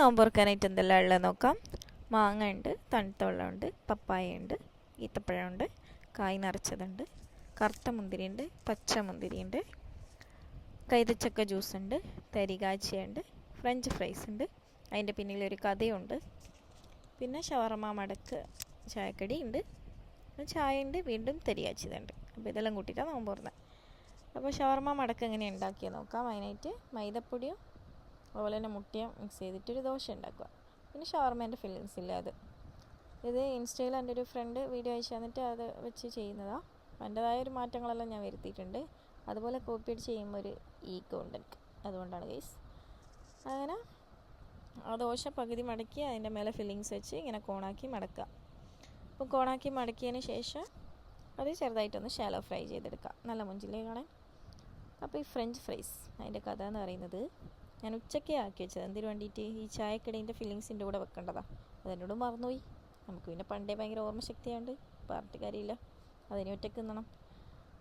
നോമ്പ് തുറക്കാനായിട്ട് എന്തെല്ലാം ഉള്ളത് നോക്കാം. മാങ്ങ ഉണ്ട്, തണുത്ത വെള്ളമുണ്ട്, പപ്പായ ഉണ്ട്, ഈത്തപ്പഴമുണ്ട്, കായ് നിറച്ചതുണ്ട്, കറുത്ത മുന്തിരിയുണ്ട്, പച്ച മുന്തിരിയുണ്ട്, കൈതച്ചക്ക ജ്യൂസ് ഉണ്ട്, തരികാച്ചയുണ്ട്, ഫ്രഞ്ച് ഫ്രൈസ് ഉണ്ട്, അതിൻ്റെ പിന്നിലൊരു കഥയുണ്ട്, പിന്നെ ഷവർമ മടക്ക് ചായക്കടി ഉണ്ട്, ചായ ഉണ്ട്, വീണ്ടും തരികാച്ചതുണ്ട്. അപ്പോൾ ഇതെല്ലാം കൂട്ടിയിട്ടാണ് നോമ്പ് തുറന്നത്. അപ്പോൾ ഷവർമ മടക്ക് എങ്ങനെയാണ് ഉണ്ടാക്കിയത് നോക്കാം. അതിനായിട്ട് മൈദപ്പൊടിയും അതുപോലെ തന്നെ മുട്ടയും മിക്സ് ചെയ്തിട്ടൊരു ദോശ ഉണ്ടാക്കുക. പിന്നെ ഷവർമേൻ്റെ ഫില്ലിങ്സ് ഇല്ല അത്. ഇത് ഇൻസ്റ്റയിൽ എൻ്റെ ഒരു ഫ്രണ്ട് വീഡിയോ അയച്ചു തന്നിട്ട് അത് വെച്ച് ചെയ്യുന്നതാണ്. എൻ്റെതായ ഒരു മാറ്റങ്ങളെല്ലാം ഞാൻ വരുത്തിയിട്ടുണ്ട്. അതുപോലെ കോപ്പി അടിച്ച് ചെയ്യുമ്പോൾ ഒരു ഈഗോ ഉണ്ട് എനിക്ക്, അതുകൊണ്ടാണ് ഗൈസ്. അങ്ങനെ ആ ദോശ പകുതി മടക്കി അതിൻ്റെ മേലെ ഫില്ലിങ്സ് വെച്ച് ഇങ്ങനെ കോണാക്കി മടക്കുക. അപ്പോൾ കോണാക്കി മടക്കിയതിന് ശേഷം അത് ചെറുതായിട്ടൊന്ന് ഷാലോ ഫ്രൈ ചെയ്തെടുക്കുക, നല്ല മുഞ്ചിലേ കാണാൻ. അപ്പോൾ ഈ ഫ്രഞ്ച് ഫ്രൈസ് അതിൻ്റെ കഥ എന്ന് പറയുന്നത്, ഞാൻ ഉച്ചയ്ക്കേ ആക്കി വെച്ചത്. എന്തിനു വേണ്ടിയിട്ട്? ഈ ചായക്കടീൻ്റെ ഫില്ലിങ്സിൻ്റെ കൂടെ വെക്കേണ്ടതാണ്. അതെന്നോട് മറന്നുപോയി. നമുക്ക് പിന്നെ പണ്ടേ ഭയങ്കര ഓർമ്മശക്തിയുണ്ട്, പറഞ്ഞിട്ട് കാര്യമില്ല. അതിന് ഒറ്റയ്ക്ക് തിന്നണം.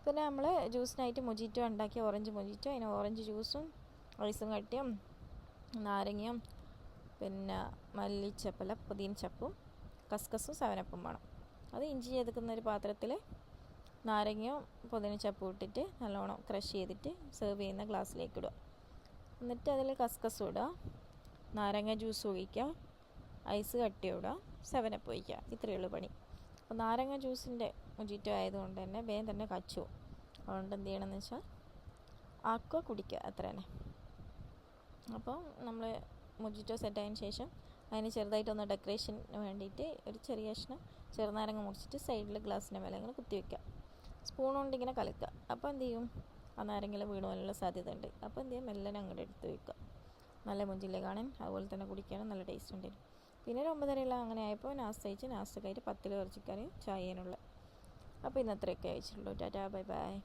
പിന്നെ നമ്മൾ ജ്യൂസിനായിട്ട് മൊജിറ്റോ ഉണ്ടാക്കി, ഓറഞ്ച് മൊജിറ്റോ. അതിന് ഓറഞ്ച് ജ്യൂസും ഐസും കട്ടിയും നാരങ്ങയും പിന്നെ മല്ലിച്ചപ്പല പുതിന ചപ്പും കസ്കസും സവനപ്പും വേണം. അത് ഇഞ്ചി ചെതുക്കുന്ന ഒരു പാത്രത്തിൽ നാരങ്ങയും പുതിന ചപ്പും ഇട്ടിട്ട് നല്ലോണം ക്രഷ് ചെയ്തിട്ട് സെർവ് ചെയ്യുന്ന ഗ്ലാസ്സിലേക്ക് ഇടുക. എന്നിട്ട് അതിൽ കസ്കസ് ഇടുക, നാരങ്ങ ജ്യൂസ് ഒഴിക്കുക, ഐസ് കട്ടി ഇടുക, സെവനപ്പ് ഒഴിക്കുക. ഇത്രയേ ഉള്ളൂ പണി. അപ്പോൾ നാരങ്ങ ജ്യൂസിൻ്റെ മൊജിറ്റോ ആയതുകൊണ്ട് തന്നെ വേഗം തന്നെ കച്ചു. അതുകൊണ്ട് എന്ത് ചെയ്യണമെന്ന് വെച്ചാൽ ആക്കുക, കുടിക്കുക, അത്ര തന്നെ. അപ്പോൾ നമ്മൾ മൊജിറ്റോ സെറ്റായതിന് ശേഷം അതിന് ചെറുതായിട്ടൊന്ന് ഡെക്കറേഷന് വേണ്ടിയിട്ട് ഒരു ചെറിയ കഷ്ണം ചെറുനാരങ്ങ മുറിച്ചിട്ട് സൈഡിൽ ഗ്ലാസ്സിൻ്റെ മേലെ ഇങ്ങനെ കുത്തി വയ്ക്കുക. സ്പൂൺ കൊണ്ട് ഇങ്ങനെ കലക്കുക. അപ്പോൾ എന്ത് ചെയ്യും, ആ നാരങ്ങ വീണ് പോലുള്ള സാധ്യത ഉണ്ട്. അപ്പോൾ എന്ത് ചെയ്യും, മെല്ലനെ അങ്ങോട്ട് എടുത്ത് വയ്ക്കുക. നല്ല മുഞ്ചില്ലേ കാണാൻ, അതുപോലെ തന്നെ കുടിക്കാനും നല്ല ടേസ്റ്റ് ഉണ്ടായിരുന്നു. പിന്നെ ഒരു 9:30 അങ്ങനെ ആയപ്പോൾ നാസ്ത കഴിച്ച്, നാസ്തക്കായിട്ട് 10 ഇറച്ചിക്കറിയും ചായേനുള്ള. അപ്പോൾ ഇന്ന് അത്രയൊക്കെ അയച്ചിട്ടുള്ളൂ. Tata, bye bye.